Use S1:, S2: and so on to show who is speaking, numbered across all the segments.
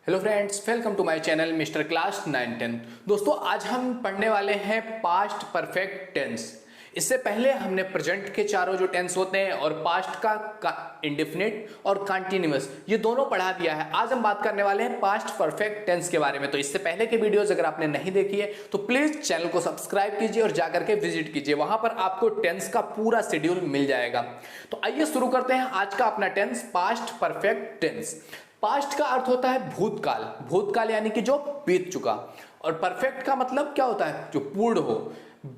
S1: Hello friends, welcome to my channel mister class 9-10। दोस्तों, आज हम पढ़ने वाले हैं पास्ट परफेक्ट टेंस। इससे पहले हमने प्रेजेंट के चारों जो टेंस होते हैं और पास्ट का इंडेफिनिट और कंटिन्यूअस, ये दोनों पढ़ा दिया है। आज हम बात करने वाले हैं पास्ट परफेक्ट टेंस के बारे में। तो इससे पहले के वीडियोस अगर आपने नहीं देखी है तो प्लीज चैनल को सब्सक्राइब कीजिए और जाकर के विजिट कीजिए, वहां पर आपको टेंस का पूरा शेड्यूल मिल जाएगा। तो आइए शुरू करते हैं आज का अपना tense, past perfect tense. Past का अर्थ होता है भूतकाल, भूतकाल यानी कि जो बीत चुका, और परफेक्ट का मतलब क्या होता है? जो पूर्ण हो,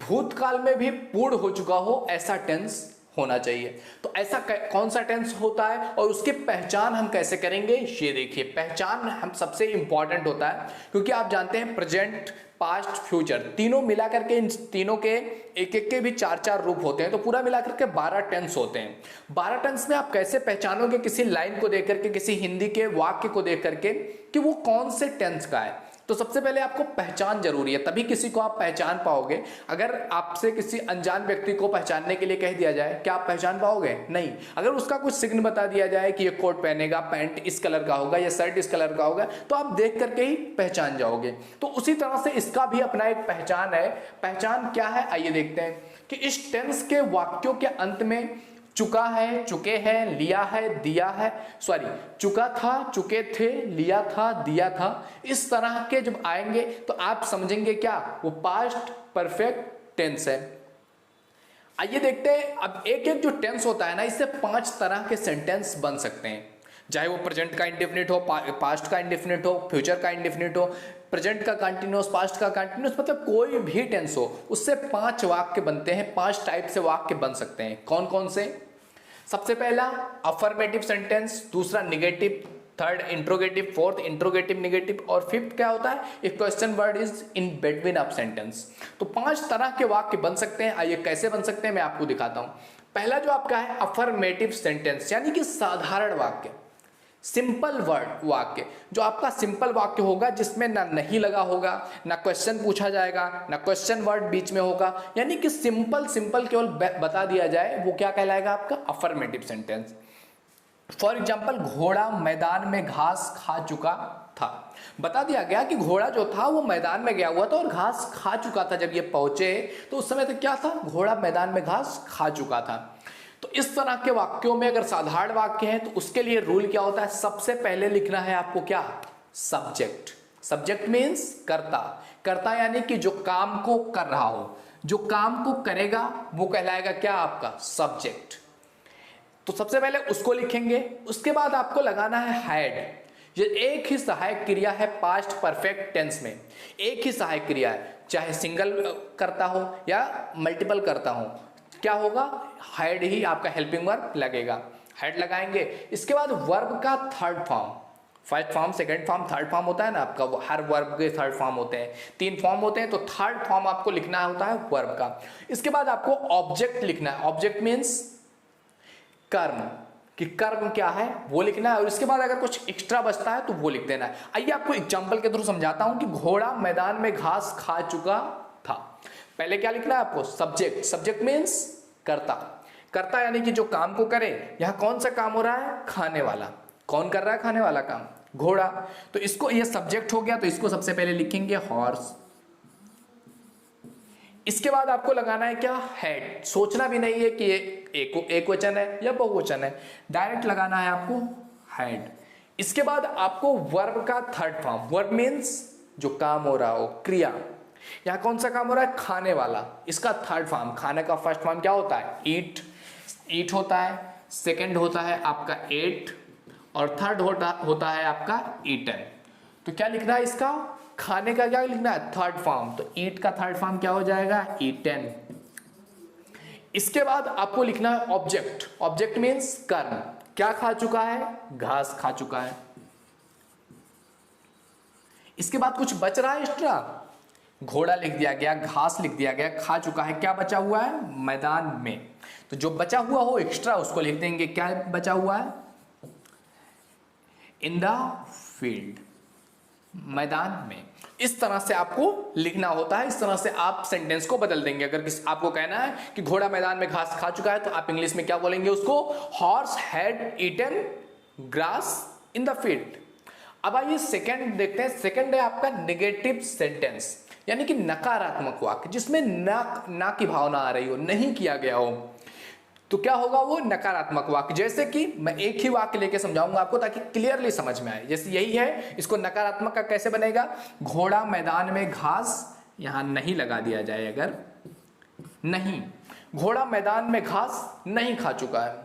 S1: भूतकाल में भी पूर्ण हो चुका हो, ऐसा टेंस होना चाहिए। तो ऐसा कौन सा टेंस होता है और उसकी पहचान हम कैसे करेंगे, ये देखिए। पहचान हम सबसे इंपॉर्टेंट होता है, क्योंकि आप जानते हैं प्रेजेंट, पास्ट, फ्यूचर तीनों मिला करके, इन तीनों के एक एक के भी चार चार रूप होते हैं, तो पूरा मिला करके 12 टेंस होते हैं। 12 टेंस में आप कैसे पहचानोगे किसी लाइन को देख करके, किसी हिंदी के वाक्य को देख करके कि वो कौन से टेंस का है? तो सबसे पहले आपको पहचान जरूरी है, तभी किसी को आप पहचान पाओगे। अगर आपसे किसी अनजान व्यक्ति को पहचानने के लिए कह दिया जाए, क्या आप पहचान पाओगे? नहीं। अगर उसका कुछ सिग्न बता दिया जाए कि ये कोट पहनेगा, पैंट इस कलर का होगा या शर्ट इस कलर का होगा, तो आप देख करके ही पहचान जाओगे। तो उसी तरह से इसका भी अपना एक पहचान है। पहचान क्या है, आइए देखते हैं कि इस टेंस के वाक्यों के अंत में चुका है, चुके हैं, लिया है, दिया है, सॉरी, चुका था, चुके थे, लिया था, दिया था, इस तरह के जब आएंगे तो आप समझेंगे क्या वो पास्ट परफेक्ट टेंस है। आइए देखते हैं। अब एक एक जो टेंस होता है ना, इससे 5 तरह के सेंटेंस बन सकते हैं, चाहे वो प्रेजेंट का इंडेफिनिट हो, पास्ट का इंडेफिनिट हो, फ्यूचर का इंडेफिनिट हो, प्रेजेंट का कंटिन्यूअस, पास्ट का कंटिन्यूअस, मतलब कोई भी टेंस हो, उससे 5 वाक्य बनते हैं। 5 टाइप से वाक्य बन सकते हैं। कौन कौन से? सबसे पहला अफर्मेटिव सेंटेंस, दूसरा negative, third interrogative, fourth interrogative negative, और फिफ्थ क्या होता है? एक question word is in between of sentence. तो 5 तरह के वाक्य बन सकते हैं। आइए कैसे बन सकते हैं मैं आपको दिखाता हूं। पहला जो आपका है अफर्मेटिव सेंटेंस, यानी कि साधारण वाक्य, सिंपल वर्ड वाक्य। जो आपका सिंपल वाक्य होगा, जिसमें ना नहीं लगा होगा, ना क्वेश्चन पूछा जाएगा, ना क्वेश्चन वर्ड बीच में होगा, यानी कि सिंपल सिंपल केवल बता दिया जाए, वो क्या कहलाएगा? आपका अफर्मेटिव सेंटेंस। फॉर एग्जाम्पल, घोड़ा मैदान में घास खा चुका था। बता दिया गया कि घोड़ा जो था वो मैदान में गया हुआ था और घास खा चुका था। जब ये पहुंचे तो उस समय तक क्या था? घोड़ा मैदान में घास खा चुका था। तो इस तरह के वाक्यों में अगर साधारण वाक्य है तो उसके लिए रूल क्या होता है? सबसे पहले लिखना है आपको क्या? सब्जेक्ट। सब्जेक्ट मीन्स कर्ता। कर्ता यानी कि जो काम को कर रहा हो, जो काम को करेगा, वो कहलाएगा क्या? आपका सब्जेक्ट। तो सबसे पहले उसको लिखेंगे। उसके बाद आपको लगाना है हैड। ये एक ही सहायक क्रिया है पास्ट परफेक्ट टेंस में, एक ही सहायक क्रिया है, चाहे सिंगल करता हो या मल्टीपल करता हो, क्या होगा? हैड ही आपका हेल्पिंग वर्ब लगेगा। हैड लगाएंगे। इसके बाद वर्ब का third form, first form, second form, third form होता है ना आपका, हर वर्ब के थर्ड फॉर्म होते हैं, 3 फॉर्म होते हैं, तो थर्ड फॉर्म आपको लिखना होता है वर्ब का। इसके बाद आपको ऑब्जेक्ट लिखना है। ऑब्जेक्ट मीन्स कर्म, कि कर्म क्या है वो लिखना है, और इसके बाद अगर कुछ एक्स्ट्रा बचता है तो वो लिख देना है। आइए आपको एग्जांपल के थ्रू समझाता हूं कि घोड़ा मैदान में घास खा चुका था। पहले क्या लिखना है आपको? सब्जेक्ट। सब्जेक्ट मीन्स कर्ता। कर्ता यानी कि जो काम को करे। यहां कौन सा काम हो रहा है? खाने वाला। कौन कर रहा है खाने वाला काम? घोड़ा। तो इसको, ये सब्जेक्ट हो गया, तो इसको सबसे पहले लिखेंगे हॉर्स। इसके बाद आपको लगाना है क्या? हेड। सोचना भी नहीं है कि ये एक वचन है या बहुवचन है, डायरेक्ट लगाना है आपको हेड। इसके बाद आपको वर्ब का थर्ड फॉर्म, वर्ब मीन्स जो काम हो रहा हो, क्रिया। यहां कौन सा काम हो रहा है? खाने वाला। इसका थर्ड फॉर्म, खाने का फर्स्ट फॉर्म क्या होता है? ईट। ईट होता है, सेकंड होता है आपका एट, और थर्ड होता है आपका ईटन। तो क्या लिखना है इसका? खाने का क्या लिखना है? Third form. तो ईट का थर्ड फॉर्म क्या हो जाएगा? ईटन। इसके बाद आपको लिखना है ऑब्जेक्ट। ऑब्जेक्ट मीन्स कर्म। क्या खा चुका है? घास खा चुका है। इसके बाद कुछ बच रहा है एक्स्ट्रा, घोड़ा लिख दिया गया, घास लिख दिया गया, खा चुका है, क्या बचा हुआ है? मैदान में। तो जो बचा हुआ हो एक्स्ट्रा उसको लिख देंगे। क्या बचा हुआ है? इन द फील्ड, मैदान में। इस तरह से आपको लिखना होता है। इस तरह से आप सेंटेंस को बदल देंगे। अगर आपको कहना है कि घोड़ा मैदान में घास खा चुका है, तो आप इंग्लिश में क्या बोलेंगे उसको? Horse had eaten grass in the field. अब आइए सेकंड देखते हैं। सेकंड है आपका नेगेटिव सेंटेंस, यानी कि नकारात्मक वाक्य जिसमें ना की भावना आ रही हो, नहीं किया गया हो, तो क्या होगा वो नकारात्मक वाक्य। जैसे कि मैं एक ही वाक्य लेके समझाऊंगा आपको ताकि क्लियरली समझ में आए। जैसे यही है, इसको नकारात्मक का कैसे बनेगा, घोड़ा मैदान में घास, यहां नहीं लगा दिया जाए अगर, नहीं, घोड़ा मैदान में घास नहीं खा चुका है,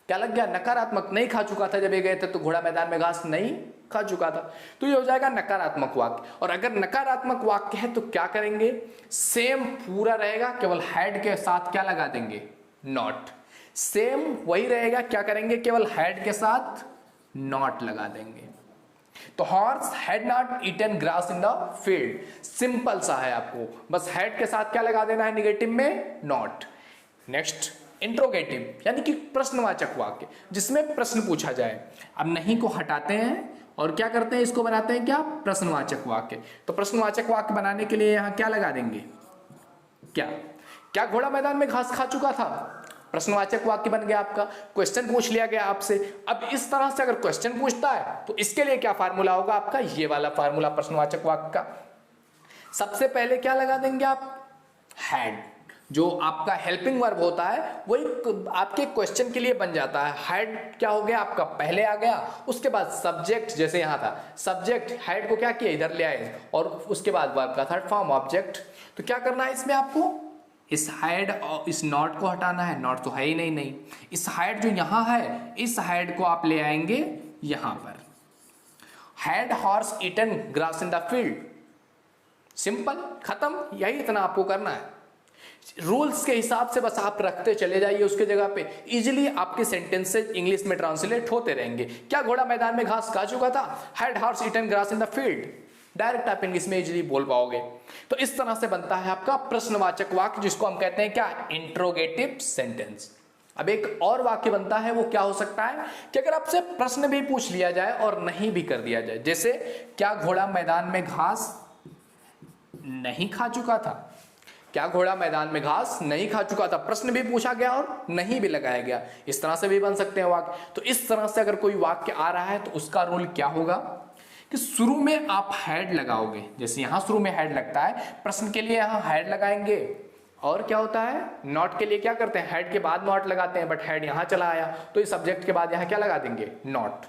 S1: क्या लग गया, नकारात्मक। नहीं खा चुका था जब ये गए थे, तो घोड़ा मैदान में घास नहीं खा चुका था, तो ये हो जाएगा नकारात्मक वाक्य। और अगर नकारात्मक वाक्य है तो क्या करेंगे, सेम पूरा रहेगा, केवल हेड के साथ क्या लगा देंगे, नॉट। सेम वही रहेगा, क्या करेंगे, केवल हेड के साथ नॉट लगा देंगे। तो horse had not eaten grass in the field, simple सा है, आपको बस हेड के साथ क्या लगा देना है निगेटिव में, नॉट। नेक्स्ट इंट्रोगेटिव, यानी कि प्रश्नवाचक वाक्य जिसमें प्रश्न पूछा जाए। अब नहीं को हटाते हैं और क्या करते हैं, इसको बनाते हैं क्या, प्रश्नवाचक वाक्य। तो प्रश्नवाचक वाक्य बनाने के लिए यहां क्या लगा देंगे, क्या घोड़ा मैदान में घास खा चुका था, प्रश्नवाचक वाक्य बन गया आपका। क्वेश्चन पूछ लिया गया आपसे। अब इस तरह से अगर क्वेश्चन पूछता है तो इसके लिए क्या फार्मूला होगा आपका, ये वाला फार्मूला प्रश्नवाचक वाक्य का। सबसे पहले क्या लगा देंगे आप, हैड, जो आपका हेल्पिंग वर्ब होता है वही आपके क्वेश्चन के लिए बन जाता है। हैड क्या हो गया आपका, पहले आ गया, उसके बाद सब्जेक्ट, जैसे यहां था सब्जेक्ट, हैड को क्या किया, इधर ले आए, और उसके बाद वर्ब का थर्ड फॉर्म ऑब्जेक्ट। तो क्या करना है इसमें आपको, इस हैड और इस नॉट को हटाना है, नॉट तो है ही नहीं, इस हैड जो यहां है, इस हैड को आप ले आएंगे यहां पर। Had horse eaten grass in the field, simple, खत्म, यही इतना आपको करना है। रूल्स के हिसाब से बस आप रखते चले जाइए उसके जगह पे, इजीली आपके सेंटेंसेस इंग्लिश में ट्रांसलेट होते रहेंगे। क्या घोड़ा मैदान में घास खा चुका था, had horse eaten grass in the field, direct आप इंग्लिश में इजीली बोल पाओगे। तो इस तरह से बनता है आपका प्रश्नवाचक वाक्य, जिसको हम कहते हैं क्या, इंट्रोगेटिव सेंटेंस। अब एक और वाक्य बनता है, वो क्या हो सकता है कि अगर आपसे प्रश्न भी पूछ लिया जाए और नहीं भी कर दिया जाए, जैसे क्या घोड़ा मैदान में घास नहीं खा चुका था, क्या घोड़ा मैदान में घास नहीं खा चुका था, प्रश्न भी पूछा गया और नहीं भी लगाया गया, इस तरह से भी बन सकते हैं वाक्य। तो इस तरह से अगर कोई वाक्य आ रहा है तो उसका रोल क्या होगा कि शुरू में आप हैड लगाओगे, जैसे यहां शुरू में हैड लगता है, प्रश्न के लिए यहां हैड लगाएंगे, और क्या होता है, नॉट के लिए क्या करते हैं, हैड के बाद नॉट लगाते हैं, बट हैड यहां चला आया तो इस सब्जेक्ट के बाद यहां क्या लगा देंगे, नॉट।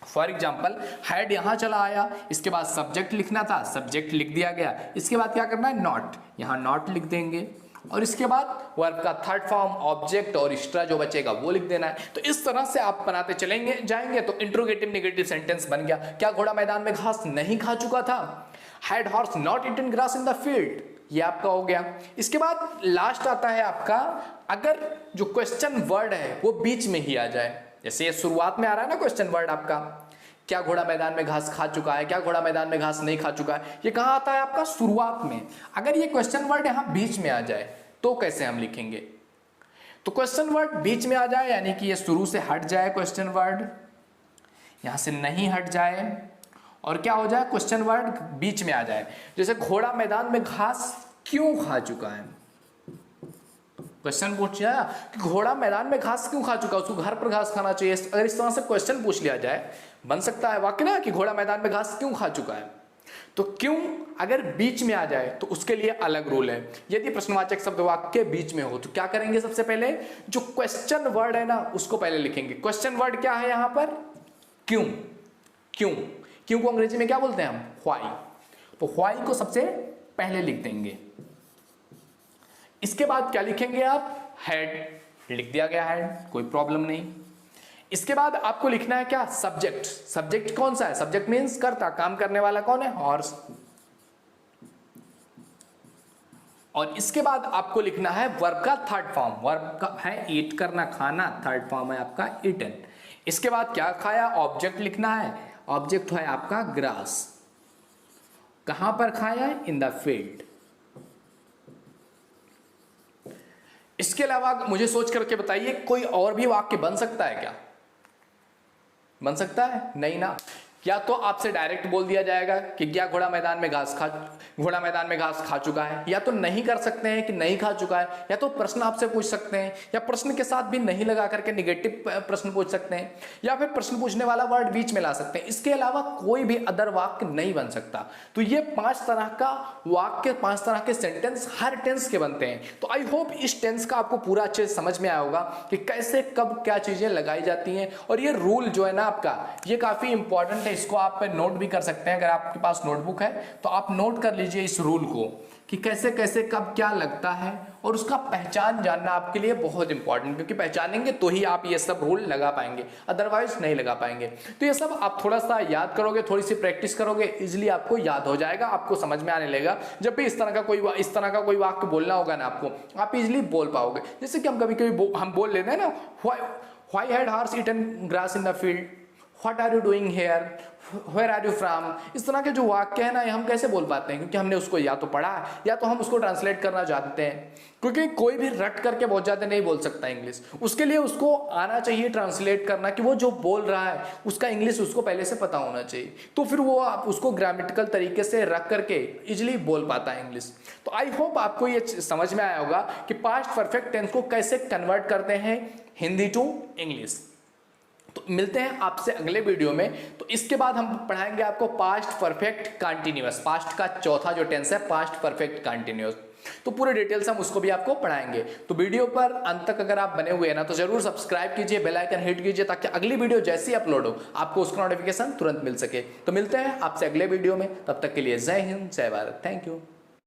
S1: फॉर एग्जाम्पल, हैड यहां चला आया, इसके बाद सब्जेक्ट लिखना था, सब्जेक्ट लिख दिया गया, इसके बाद क्या करना है, नॉट, यहां नॉट लिख देंगे, और इसके बाद वर्ब का थर्ड फॉर्म ऑब्जेक्ट और एक्स्ट्रा जो बचेगा वो लिख देना है। तो इस तरह से आप बनाते चलेंगे जाएंगे तो इंट्रोगेटिव नेगेटिव सेंटेंस बन गया। क्या घोड़ा मैदान में घास नहीं खा चुका था, had horse not eaten grass in the field, ये आपका हो गया। इसके बाद लास्ट आता है आपका, अगर जो क्वेश्चन वर्ड है वो बीच में ही आ जाए, जैसे ये शुरुआत में आ रहा है ना क्वेश्चन वर्ड आपका, क्या घोड़ा मैदान में घास खा चुका है, क्या घोड़ा मैदान में घास नहीं खा चुका है, ये कहां आता है आपका, शुरुआत में। अगर ये क्वेश्चन वर्ड यहां बीच में आ जाए तो कैसे हम लिखेंगे, तो क्वेश्चन वर्ड बीच में आ जाए यानी कि ये शुरू से हट जाए, क्वेश्चन वर्ड यहां से नहीं हट जाए, और क्या हो जाए, क्वेश्चन वर्ड बीच में आ जाए। जैसे घोड़ा मैदान में घास क्यों खा चुका है, क्वेश्चन पूछ लिया कि घोड़ा मैदान में घास क्यों खा चुका है, उसको घर पर घास खाना चाहिए। अगर इस तरह से क्वेश्चन पूछ लिया जाए, बन सकता है वाक्य ना कि घोड़ा मैदान में घास क्यों खा चुका है। तो क्यों अगर बीच में आ जाए तो उसके लिए अलग रूल है। यदि प्रश्नवाचक शब्द वाक्य बीच में हो तो क्या करेंगे, सबसे पहले जो क्वेश्चन वर्ड है ना उसको पहले लिखेंगे। क्वेश्चन वर्ड क्या है यहां पर, क्यों। क्यों क्यों को अंग्रेजी में क्या बोलते हैं हम, व्हाई। तो व्हाई को सबसे पहले लिख देंगे। इसके बाद क्या लिखेंगे आप, हेड, लिख दिया गया हेड, कोई प्रॉब्लम नहीं। इसके बाद आपको लिखना है क्या, सब्जेक्ट। सब्जेक्ट कौन सा है, सब्जेक्ट मींस कर्ता, काम करने वाला कौन है, हॉर्स। और इसके बाद आपको लिखना है वर्ब का थर्ड फॉर्म, वर्ब का है ईट करना, खाना, थर्ड फॉर्म है आपका ईटन। इसके बाद क्या खाया, ऑब्जेक्ट लिखना है, ऑब्जेक्ट है आपका ग्रास, कहां पर खाया है, इन द फील्ड। इसके अलावा मुझे सोच करके बताइए कोई और भी वाक्य बन सकता है क्या, बन सकता है, नहीं ना। या तो आपसे डायरेक्ट बोल दिया जाएगा कि क्या घोड़ा मैदान में घास खा चुका है, या तो नहीं कर सकते हैं कि नहीं खा चुका है, या तो प्रश्न आपसे पूछ सकते हैं, या प्रश्न के साथ भी नहीं लगा करके निगेटिव प्रश्न पूछ सकते हैं, या फिर प्रश्न पूछने वाला वर्ड बीच में ला सकते हैं। इसके अलावा कोई भी अदर वाक्य नहीं बन सकता। तो ये 5 तरह का वाक्य, 5 तरह के सेंटेंस हर टेंस के बनते हैं। तो आई होप इस टेंस का आपको पूरा अच्छे से समझ में आया होगा कि कैसे कब क्या चीजें लगाई जाती हैं। और ये रूल जो है ना आपका, ये काफी इंपॉर्टेंट है, इसको आप नोट भी कर सकते हैं। अगर आपके पास नोटबुक है तो आप नोट कर लीजिए इस रूल को कि कैसे कैसे कब क्या लगता है, और उसका पहचान जानना आपके लिए बहुत इंपॉर्टेंट, क्योंकि पहचानेंगे तो ही आप ये सब रूल लगा पाएंगे, अदरवाइज नहीं लगा पाएंगे। तो ये सब आप थोड़ा सा याद करोगे, थोड़ी सी प्रैक्टिस करोगे, इजिली आपको याद हो जाएगा, आपको समझ में आने लगेगा। जब भी इस तरह का कोई वाक्य बोलना होगा ना आपको, आप इजिली बोल पाओगे। जैसे कि हम कभी कभी हम बोल लेते हैं ना, why had horse eaten grass in the field, what are you doing here, where are you from. इस तरह के जो वाक्य है ना, हम कैसे बोल पाते हैं, क्योंकि हमने उसको या तो पढ़ा है या तो हम उसको ट्रांसलेट करना चाहते हैं। क्योंकि कोई भी रट करके बहुत ज्यादा नहीं बोल सकता इंग्लिश, उसके लिए उसको आना चाहिए ट्रांसलेट करना, कि वो जो बोल रहा है उसका इंग्लिश उसको पहले से पता होना चाहिए, तो फिर वो आप उसको ग्रामेटिकल तरीके से रख करके इजिली बोल पाता है इंग्लिश। तो आई होप आपको ये समझ में आया होगा कि पास्ट परफेक्ट टेंस को कैसे कन्वर्ट करते हैं हिंदी टू इंग्लिश। तो मिलते हैं आपसे अगले वीडियो में। तो इसके बाद हम पढ़ाएंगे आपको पास्ट परफेक्ट कंटिन्यूअस, पास्ट का चौथा जो टेंस है पास्ट परफेक्ट कंटिन्यूअस। तो पूरे डिटेल्स हम उसको भी आपको पढ़ाएंगे। तो वीडियो पर अंत तक अगर आप बने हुए हैं ना, तो जरूर सब्सक्राइब कीजिए, बेल आइकन हिट कीजिए, ताकि अगली वीडियो जैसे ही अपलोड हो आपको उसका नोटिफिकेशन तुरंत मिल सके। तो मिलते हैं आपसे अगले वीडियो में, तब तक के लिए जय हिंद, जय भारत, थैंक यू।